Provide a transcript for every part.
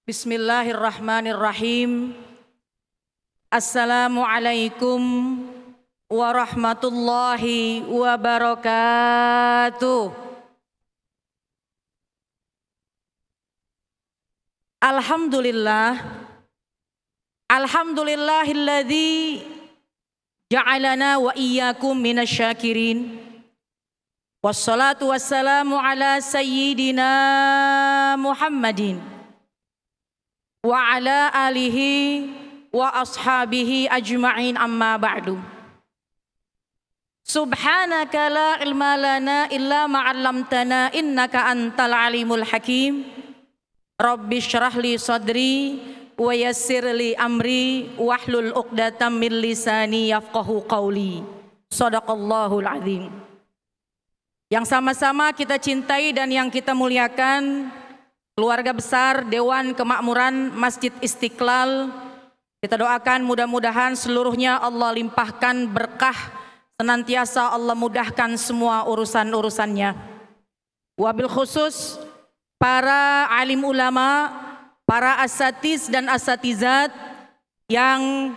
Bismillahirrahmanirrahim. Assalamualaikum warahmatullahi wabarakatuh. Alhamdulillahilladzi ja'alana wa iyyakum minasyakirin. Wassalatu wassalamu ala sayyidina Muhammadin wa ala alihi wa ashabihi ajma'in, amma ba'du. Subhanaka la ilma lana illa ma 'allamtana innaka antal alimul hakim. Rabbi shrah li sadri wa yassir li amri wahlul 'uqdatam min lisani yafqahu qawli. Shadaqallahul azim. Yang sama-sama kita cintai dan yang kita muliakan, keluarga besar Dewan Kemakmuran Masjid Istiqlal, kita doakan mudah-mudahan seluruhnya Allah limpahkan berkah, senantiasa Allah mudahkan semua urusan-urusannya. Wabil khusus para alim ulama, para asatiz dan asatizat yang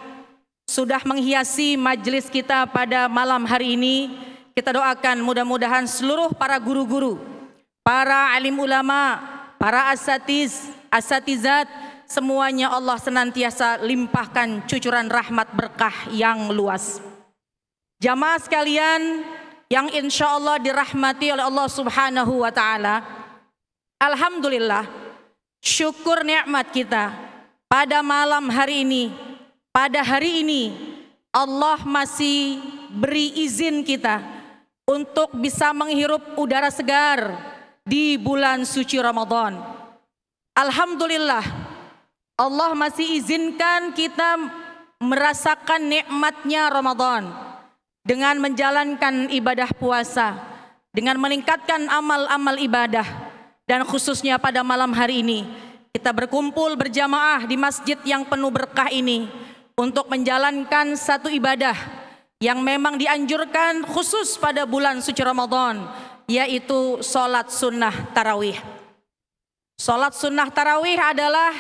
sudah menghiasi majelis kita pada malam hari ini, kita doakan mudah-mudahan seluruh para guru-guru, para alim ulama, para asatiz, asatizat, semuanya Allah senantiasa limpahkan cucuran rahmat berkah yang luas. Jamaah sekalian yang insya Allah dirahmati oleh Allah Subhanahu wa Ta'ala, alhamdulillah, syukur nikmat kita pada malam hari ini, pada hari ini Allah masih beri izin kita untuk bisa menghirup udara segar di bulan suci Ramadan. Alhamdulillah, Allah masih izinkan kita merasakan nikmatnya Ramadan dengan menjalankan ibadah puasa, dengan meningkatkan amal-amal ibadah, dan khususnya pada malam hari ini kita berkumpul berjamaah di masjid yang penuh berkah ini untuk menjalankan satu ibadah yang memang dianjurkan khusus pada bulan suci Ramadan, yaitu sholat sunnah tarawih. Sholat sunnah tarawih adalah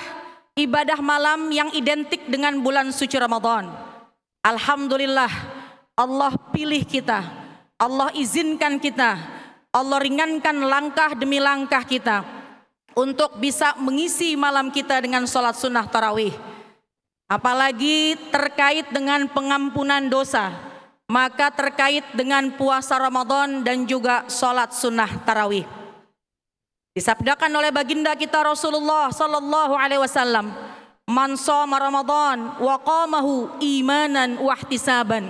ibadah malam yang identik dengan bulan suci Ramadan. Alhamdulillah, Allah pilih kita, Allah izinkan kita, Allah ringankan langkah demi langkah kita untuk bisa mengisi malam kita dengan sholat sunnah tarawih. Apalagi terkait dengan pengampunan dosa, maka terkait dengan puasa Ramadan dan juga sholat sunnah tarawih. Disabdakan oleh baginda kita Rasulullah sallallahu alaihi wasallam, "Man shoma Ramadan wa qamahu imanan wa ihtisaban."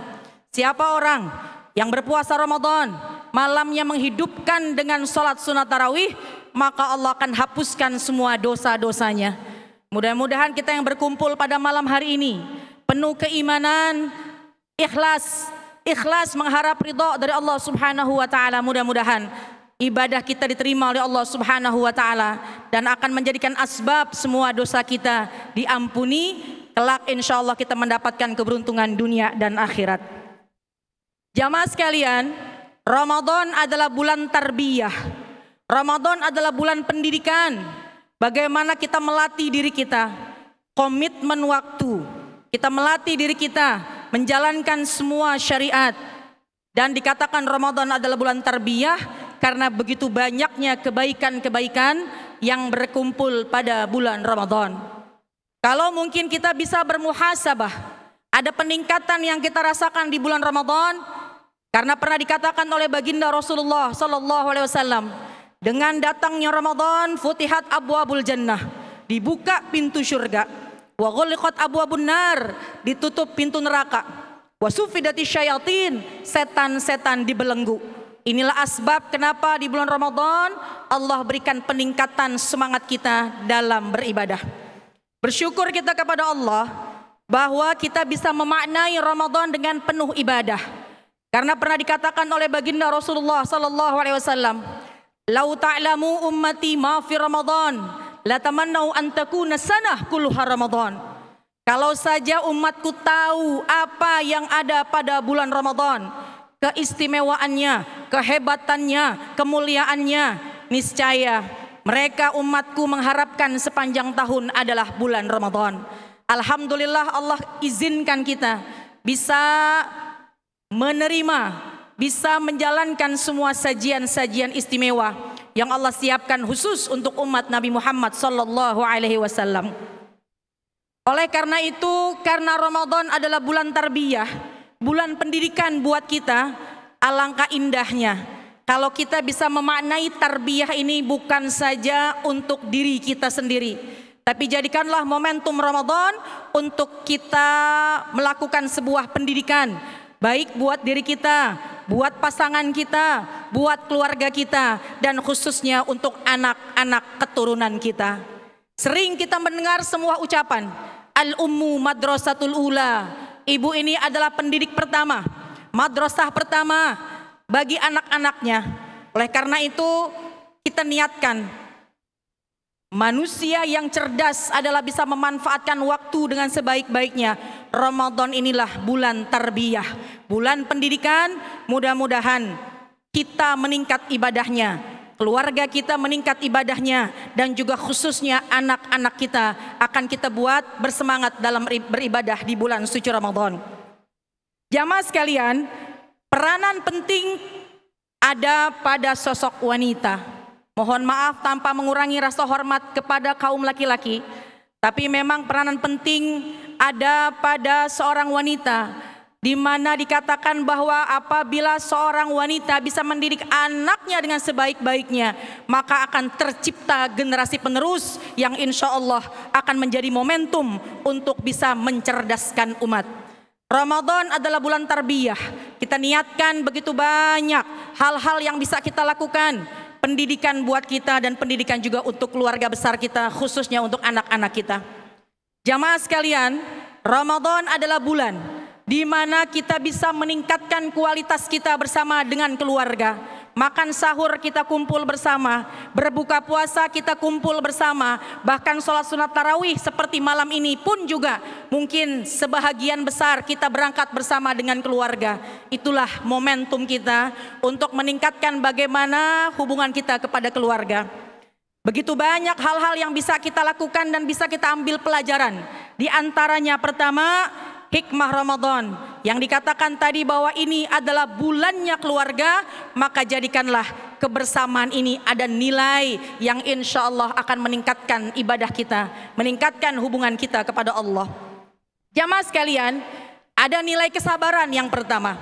Siapa orang yang berpuasa Ramadan, malamnya menghidupkan dengan sholat sunnah tarawih, maka Allah akan hapuskan semua dosa-dosanya. Mudah-mudahan kita yang berkumpul pada malam hari ini penuh keimanan, ikhlas mengharap ridha dari Allah Subhanahu wa Ta'ala. Mudah-mudahan ibadah kita diterima oleh Allah Subhanahu wa Ta'ala dan akan menjadikan asbab semua dosa kita diampuni. Kelak insya Allah kita mendapatkan keberuntungan dunia dan akhirat. Jamaah sekalian, Ramadan adalah bulan tarbiyah. Ramadan adalah bulan pendidikan. Bagaimana kita melatih diri kita, komitmen waktu, kita melatih diri kita menjalankan semua syariat. Dan dikatakan Ramadan adalah bulan tarbiyah karena begitu banyaknya kebaikan-kebaikan yang berkumpul pada bulan Ramadan. Kalau mungkin kita bisa bermuhasabah, ada peningkatan yang kita rasakan di bulan Ramadan, karena pernah dikatakan oleh baginda Rasulullah sallallahu alaihi wasallam, dengan datangnya Ramadan futihat abwabul jannah, dibuka pintu surga, wa ghuliqat abwabun nar, ditutup pintu neraka, wa sufidati syayatin, setan-setan dibelenggu. Inilah asbab kenapa di bulan Ramadan Allah berikan peningkatan semangat kita dalam beribadah. Bersyukur kita kepada Allah bahwa kita bisa memaknai Ramadan dengan penuh ibadah. Karena pernah dikatakan oleh baginda Rasulullah sallallahu alaihi wasallam, "Lau ta'lamu ummati ma fi Ramadan, la tamannau an takuna sanah kulluha Ramadan." Kalau saja umatku tahu apa yang ada pada bulan Ramadan, keistimewaannya, kehebatannya, kemuliaannya, niscaya Mereka umatku mengharapkan sepanjang tahun adalah bulan Ramadan. Alhamdulillah Allah izinkan kita bisa menerima, bisa menjalankan semua sajian-sajian istimewa yang Allah siapkan khusus untuk umat Nabi Muhammad sallallahu alaihi wasallam. Oleh karena itu, karena Ramadan adalah bulan tarbiyah, bulan pendidikan buat kita, alangkah indahnya kalau kita bisa memaknai tarbiyah ini bukan saja untuk diri kita sendiri, tapi jadikanlah momentum Ramadan untuk kita melakukan sebuah pendidikan, baik buat diri kita, buat pasangan kita, buat keluarga kita, dan khususnya untuk anak-anak keturunan kita. Sering kita mendengar semua ucapan, Al-Ummu Madrasatul Ula. Ibu ini adalah pendidik pertama, madrasah pertama bagi anak-anaknya. Oleh karena itu kita niatkan manusia yang cerdas adalah bisa memanfaatkan waktu dengan sebaik-baiknya. Ramadan inilah bulan tarbiyah, bulan pendidikan. Mudah-mudahan kita meningkat ibadahnya, keluarga kita meningkat ibadahnya, dan juga khususnya anak-anak kita akan kita buat bersemangat dalam beribadah di bulan suci Ramadan. Jamaah sekalian, peranan penting ada pada sosok wanita. Mohon maaf tanpa mengurangi rasa hormat kepada kaum laki-laki, tapi memang peranan penting ada pada seorang wanita, di mana dikatakan bahwa apabila seorang wanita bisa mendidik anaknya dengan sebaik-baiknya, maka akan tercipta generasi penerus yang insya Allah akan menjadi momentum untuk bisa mencerdaskan umat. Ramadan adalah bulan tarbiyah. Kita niatkan begitu banyak hal-hal yang bisa kita lakukan. Pendidikan buat kita dan pendidikan juga untuk keluarga besar kita, khususnya untuk anak-anak kita. Jamaah sekalian, Ramadan adalah bulan di mana kita bisa meningkatkan kualitas kita bersama dengan keluarga. Makan sahur kita kumpul bersama, berbuka puasa kita kumpul bersama, bahkan sholat sunat tarawih seperti malam ini pun juga mungkin sebahagian besar kita berangkat bersama dengan keluarga. Itulah momentum kita untuk meningkatkan bagaimana hubungan kita kepada keluarga. Begitu banyak hal-hal yang bisa kita lakukan dan bisa kita ambil pelajaran. Di antaranya pertama, hikmah Ramadan yang dikatakan tadi bahwa ini adalah bulannya keluarga, maka jadikanlah kebersamaan ini ada nilai yang insya Allah akan meningkatkan ibadah kita, meningkatkan hubungan kita kepada Allah. Jamaah sekalian, ada nilai kesabaran yang pertama.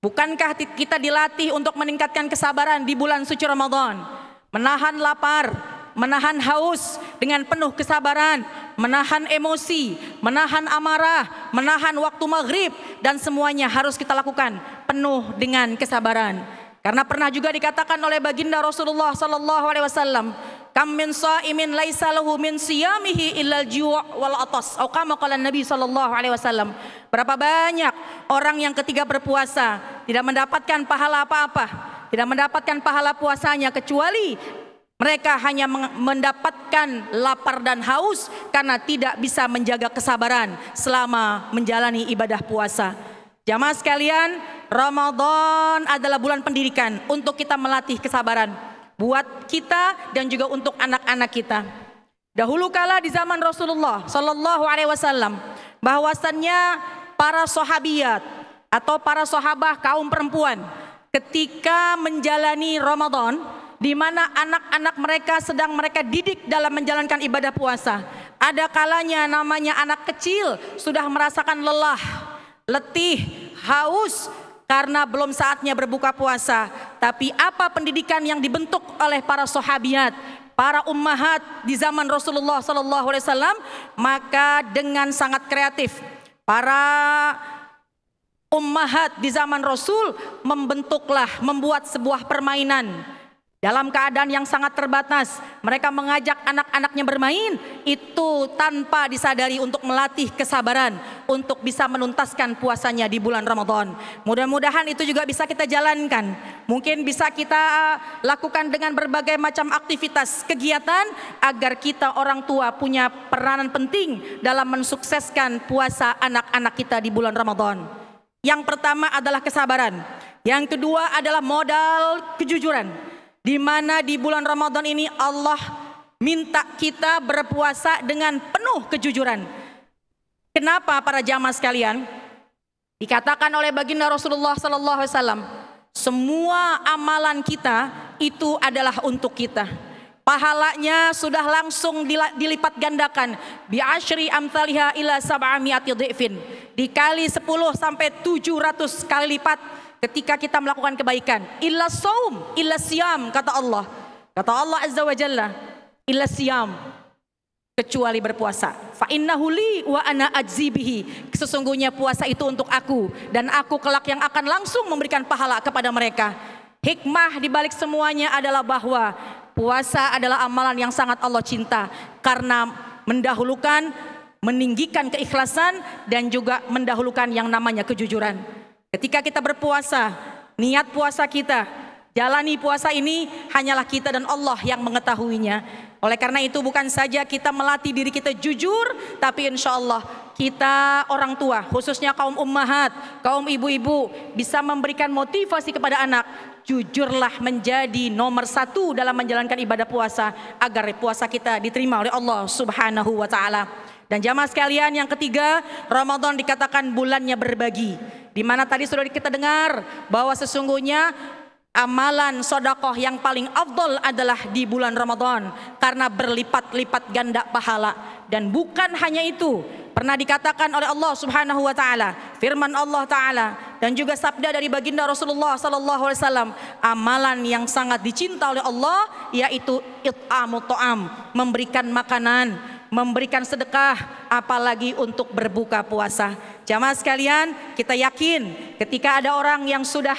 Bukankah kita dilatih untuk meningkatkan kesabaran di bulan suci Ramadan? Menahan lapar, menahan haus dengan penuh kesabaran, menahan emosi, menahan amarah, menahan waktu maghrib, dan semuanya harus kita lakukan penuh dengan kesabaran. Karena pernah juga dikatakan oleh baginda Rasulullah sallallahu alaihi wasallam, kam min shaimin laisa lahu min siyamihi illal ju' wal atas, atau kama qala Nabi sallallahu alaihi wasallam. Berapa banyak orang yang ketika berpuasa tidak mendapatkan pahala apa-apa, tidak mendapatkan pahala puasanya, kecuali mereka hanya mendapatkan lapar dan haus karena tidak bisa menjaga kesabaran selama menjalani ibadah puasa. Jamaah sekalian, Ramadan adalah bulan pendidikan untuk kita melatih kesabaran buat kita dan juga untuk anak-anak kita. Dahulu kala di zaman Rasulullah sallallahu alaihi wasallam, bahwasannya para sahabiyat atau para sahabah kaum perempuan ketika menjalani Ramadan, di mana anak-anak mereka sedang mereka didik dalam menjalankan ibadah puasa. Ada kalanya namanya anak kecil sudah merasakan lelah, letih, haus karena belum saatnya berbuka puasa. Tapi apa pendidikan yang dibentuk oleh para sahabiat, para ummahat di zaman Rasulullah SAW? Maka dengan sangat kreatif para ummahat di zaman Rasul membuat sebuah permainan. Dalam keadaan yang sangat terbatas, mereka mengajak anak-anaknya bermain, itu tanpa disadari untuk melatih kesabaran untuk bisa menuntaskan puasanya di bulan Ramadan. Mudah-mudahan itu juga bisa kita jalankan. Mungkin bisa kita lakukan dengan berbagai macam aktivitas kegiatan agar kita orang tua punya peranan penting dalam mensukseskan puasa anak-anak kita di bulan Ramadan. Yang pertama adalah kesabaran. Yang kedua adalah modal kejujuran. di mana di bulan Ramadan ini Allah minta kita berpuasa dengan penuh kejujuran. Kenapa para jamaah sekalian? Dikatakan oleh baginda Rasulullah sallallahu alaihi wasallam, semua amalan kita itu adalah untuk kita. Pahalanya sudah langsung dilipat gandakan, bi asyri amsalha ila sab'ami'ati dhifin, dikali 10 sampai 700 kali lipat ketika kita melakukan kebaikan. Illa saum, illa siyam, kata Allah. Kata Allah Azza wa Jalla, illa siyam, kecuali berpuasa. Fa innahu li wa ana ajzi bihi, sesungguhnya puasa itu untuk aku dan aku kelak yang akan langsung memberikan pahala kepada mereka. Hikmah di balik semuanya adalah bahwa puasa adalah amalan yang sangat Allah cinta karena mendahulukan, meninggikan keikhlasan dan juga mendahulukan yang namanya kejujuran. Ketika kita berpuasa, niat puasa kita, jalani puasa ini hanyalah kita dan Allah yang mengetahuinya. Oleh karena itu bukan saja kita melatih diri kita jujur, tapi insya Allah kita orang tua, khususnya kaum ummahat, kaum ibu-ibu, bisa memberikan motivasi kepada anak. Jujurlah menjadi nomor 1 dalam menjalankan ibadah puasa agar puasa kita diterima oleh Allah Subhanahu wa Ta'ala. Dan jamaah sekalian, yang ketiga, Ramadan dikatakan bulannya berbagi, di mana tadi sudah kita dengar bahwa sesungguhnya amalan sedekah yang paling afdol adalah di bulan Ramadan karena berlipat-lipat ganda pahala. Dan bukan hanya itu, pernah dikatakan oleh Allah Subhanahu wa Ta'ala, firman Allah Ta'ala dan juga sabda dari baginda Rasulullah sallallahu alaihi wasallam, amalan yang sangat dicinta oleh Allah yaitu it'amu ta'am, memberikan makanan, memberikan sedekah, apalagi untuk berbuka puasa. Jamaah sekalian, kita yakin ketika ada orang yang sudah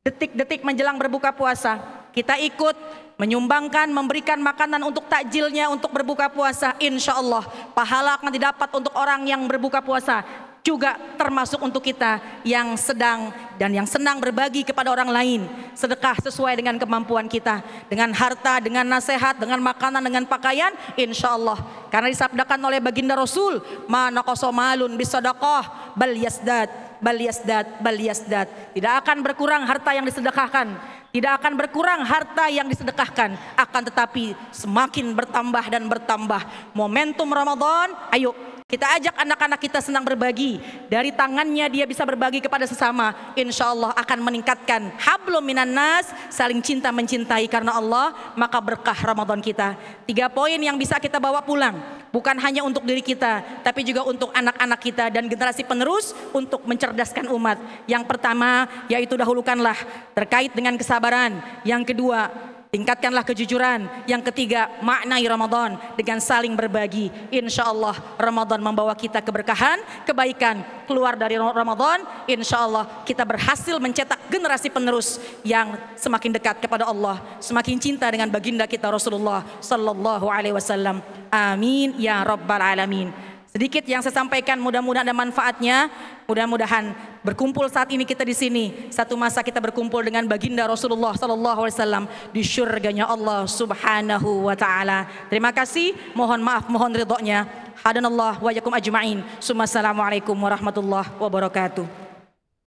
detik-detik menjelang berbuka puasa, kita ikut menyumbangkan, memberikan makanan untuk takjilnya untuk berbuka puasa, insya Allah pahala akan didapat untuk orang yang berbuka puasa, juga termasuk untuk kita yang sedang dan yang senang berbagi kepada orang lain. Sedekah sesuai dengan kemampuan kita, dengan harta, dengan nasihat, dengan makanan, dengan pakaian, insya Allah. Karena disabdakan oleh baginda Rasul, ma naqasa malun bisadaqah bal yasdad, bal yasdad, bal yasdad. Tidak akan berkurang harta yang disedekahkan, tidak akan berkurang harta yang disedekahkan, akan tetapi semakin bertambah dan bertambah. Momentum Ramadan, ayo kita ajak anak-anak kita senang berbagi. Dari tangannya dia bisa berbagi kepada sesama, insya Allah akan meningkatkan hablum minan nas, saling cinta mencintai karena Allah, maka berkah Ramadan kita. 3 poin yang bisa kita bawa pulang, bukan hanya untuk diri kita, tapi juga untuk anak-anak kita dan generasi penerus untuk mencerdaskan umat. Yang pertama yaitu dahulukanlah terkait dengan kesabaran. Yang kedua, tingkatkanlah kejujuran. Yang ketiga, maknai Ramadan dengan saling berbagi. Insya Allah Ramadan membawa kita keberkahan, kebaikan. Keluar dari Ramadan, insya Allah kita berhasil mencetak generasi penerus yang semakin dekat kepada Allah, semakin cinta dengan baginda kita Rasulullah sallallahu alaihi wasallam. Amin ya rabbal alamin. Sedikit yang saya sampaikan, mudah-mudahan ada manfaatnya. Mudah-mudahan berkumpul saat ini kita di sini, satu masa kita berkumpul dengan baginda Rasulullah sallallahu alaihi wasallam di syurganya Allah Subhanahu wa Ta'ala. Terima kasih, mohon maaf, mohon ridhonya. Hadanallah wa yakum ajma'in. Assalamualaikum warahmatullahi wabarakatuh.